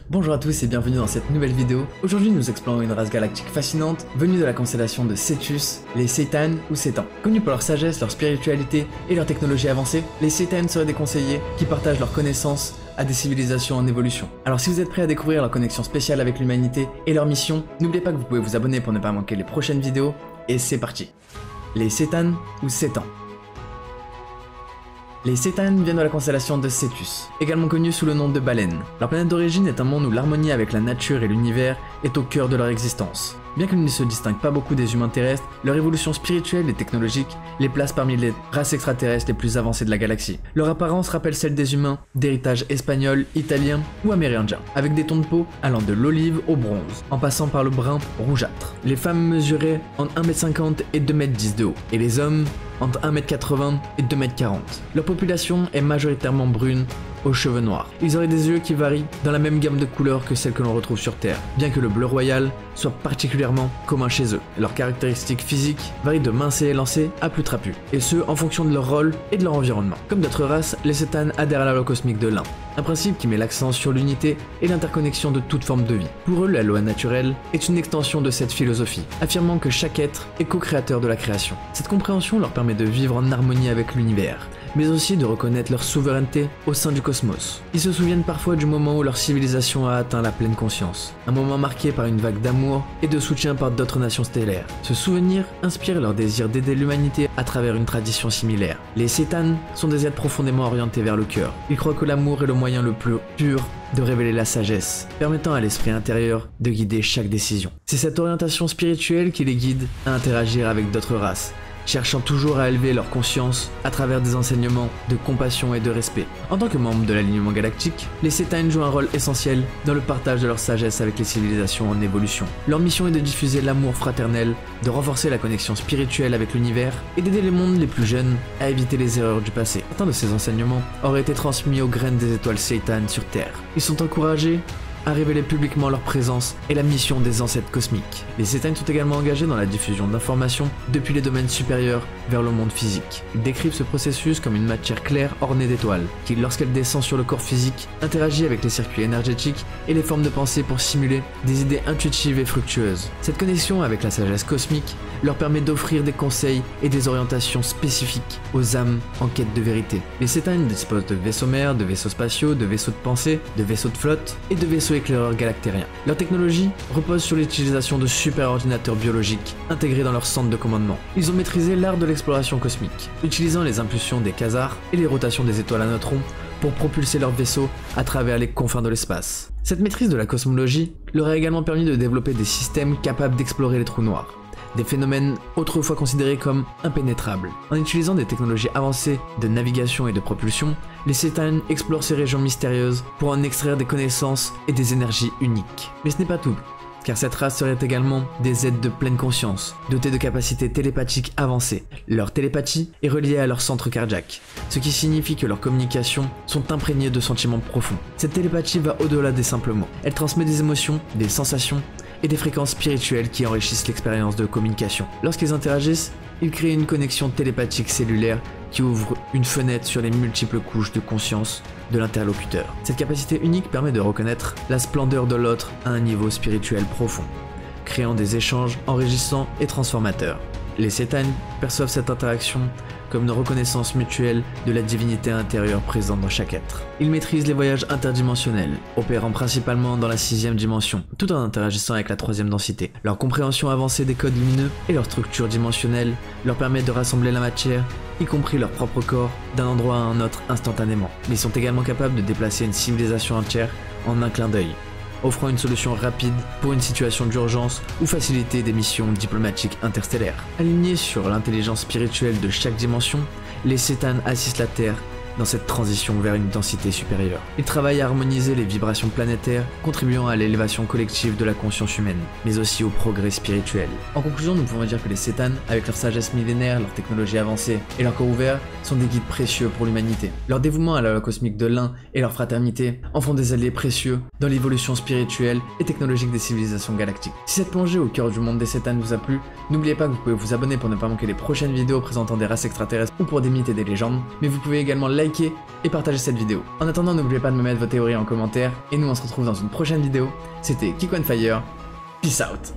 Bonjour à tous et bienvenue dans cette nouvelle vidéo. Aujourd'hui nous explorons une race galactique fascinante venue de la constellation de Cetus, les Ceytan ou Ceytans. Connus pour leur sagesse, leur spiritualité et leur technologie avancée, les Ceytan seraient des conseillers qui partagent leurs connaissances à des civilisations en évolution. Alors si vous êtes prêts à découvrir leur connexion spéciale avec l'humanité et leur mission, n'oubliez pas que vous pouvez vous abonner pour ne pas manquer les prochaines vidéos, et c'est parti. Les Ceytan ou Ceytans. Les Ceytan viennent de la constellation de Cetus, également connue sous le nom de Baleine. Leur planète d'origine est un monde où l'harmonie avec la nature et l'univers est au cœur de leur existence. Bien qu'ils ne se distinguent pas beaucoup des humains terrestres, leur évolution spirituelle et technologique les place parmi les races extraterrestres les plus avancées de la galaxie. Leur apparence rappelle celle des humains, d'héritage espagnol, italien ou amérindien, avec des tons de peau allant de l'olive au bronze, en passant par le brun rougeâtre. Les femmes mesuraient entre 1m50 et 2m10 de haut, et les hommes entre 1m80 et 2m40. Leur population est majoritairement brune, aux cheveux noirs. Ils auraient des yeux qui varient dans la même gamme de couleurs que celles que l'on retrouve sur Terre, bien que le bleu royal soit particulièrement commun chez eux. Leurs caractéristiques physiques varient de minces et élancés à plus trapus, et ce en fonction de leur rôle et de leur environnement. Comme d'autres races, les Ceytan adhèrent à la loi cosmique de l'un, un principe qui met l'accent sur l'unité et l'interconnexion de toute forme de vie. Pour eux, la loi naturelle est une extension de cette philosophie, affirmant que chaque être est co-créateur de la création. Cette compréhension leur permet de vivre en harmonie avec l'univers, mais aussi de reconnaître leur souveraineté au sein du cosmos. Ils se souviennent parfois du moment où leur civilisation a atteint la pleine conscience, un moment marqué par une vague d'amour et de soutien par d'autres nations stellaires. Ce souvenir inspire leur désir d'aider l'humanité à travers une tradition similaire. Les Ceytan sont des êtres profondément orientés vers le cœur. Ils croient que l'amour est le moyen le plus pur de révéler la sagesse, permettant à l'esprit intérieur de guider chaque décision. C'est cette orientation spirituelle qui les guide à interagir avec d'autres races, cherchant toujours à élever leur conscience à travers des enseignements de compassion et de respect. En tant que membres de l'alignement galactique, les Ceytan jouent un rôle essentiel dans le partage de leur sagesse avec les civilisations en évolution. Leur mission est de diffuser l'amour fraternel, de renforcer la connexion spirituelle avec l'univers et d'aider les mondes les plus jeunes à éviter les erreurs du passé. Certains de ces enseignements auraient été transmis aux graines des étoiles Ceytan sur Terre. Ils sont encouragés à révéler publiquement leur présence et la mission des ancêtres cosmiques. Les Ceytan sont également engagés dans la diffusion d'informations depuis les domaines supérieurs vers le monde physique. Ils décrivent ce processus comme une matière claire ornée d'étoiles, qui, lorsqu'elle descend sur le corps physique, interagit avec les circuits énergétiques et les formes de pensée pour simuler des idées intuitives et fructueuses. Cette connexion avec la sagesse cosmique leur permet d'offrir des conseils et des orientations spécifiques aux âmes en quête de vérité. Les Ceytan disposent de vaisseaux mers, de vaisseaux spatiaux, de vaisseaux de pensée, de vaisseaux de flotte et de vaisseaux éclaireurs galactériens. Leur technologie repose sur l'utilisation de superordinateurs biologiques intégrés dans leur centre de commandement. Ils ont maîtrisé l'art de l'exploration cosmique, utilisant les impulsions des quasars et les rotations des étoiles à neutrons pour propulser leurs vaisseaux à travers les confins de l'espace. Cette maîtrise de la cosmologie leur a également permis de développer des systèmes capables d'explorer les trous noirs, des phénomènes autrefois considérés comme impénétrables. En utilisant des technologies avancées de navigation et de propulsion, les Ceytan explorent ces régions mystérieuses pour en extraire des connaissances et des énergies uniques. Mais ce n'est pas tout, car cette race serait également des êtres de pleine conscience, dotés de capacités télépathiques avancées. Leur télépathie est reliée à leur centre cardiaque, ce qui signifie que leurs communications sont imprégnées de sentiments profonds. Cette télépathie va au-delà des simples mots. Elle transmet des émotions, des sensations et des fréquences spirituelles qui enrichissent l'expérience de communication. Lorsqu'ils interagissent, ils créent une connexion télépathique cellulaire qui ouvre une fenêtre sur les multiples couches de conscience de l'interlocuteur. Cette capacité unique permet de reconnaître la splendeur de l'autre à un niveau spirituel profond, créant des échanges enrichissants et transformateurs. Les Ceytan perçoivent cette interaction comme une reconnaissance mutuelle de la divinité intérieure présente dans chaque être. Ils maîtrisent les voyages interdimensionnels, opérant principalement dans la 6e dimension, tout en interagissant avec la 3e densité. Leur compréhension avancée des codes lumineux et leur structure dimensionnelle leur permettent de rassembler la matière, y compris leur propre corps, d'un endroit à un autre instantanément. Mais ils sont également capables de déplacer une civilisation entière en un clin d'œil, offrant une solution rapide pour une situation d'urgence ou faciliter des missions diplomatiques interstellaires. Alignés sur l'intelligence spirituelle de chaque dimension, les Ceytan assistent la Terre dans cette transition vers une densité supérieure. Ils travaillent à harmoniser les vibrations planétaires, contribuant à l'élévation collective de la conscience humaine, mais aussi au progrès spirituel. En conclusion, nous pouvons dire que les Ceytan, avec leur sagesse millénaire, leur technologie avancée et leur corps ouvert, sont des guides précieux pour l'humanité. Leur dévouement à la loi cosmique de l'un et leur fraternité en font des alliés précieux dans l'évolution spirituelle et technologique des civilisations galactiques. Si cette plongée au cœur du monde des Ceytan vous a plu, n'oubliez pas que vous pouvez vous abonner pour ne pas manquer les prochaines vidéos présentant des races extraterrestres ou pour des mythes et des légendes, mais vous pouvez également liker liker et partager cette vidéo. En attendant, n'oubliez pas de me mettre vos théories en commentaire, et nous on se retrouve dans une prochaine vidéo. C'était Kick on Fire, peace out.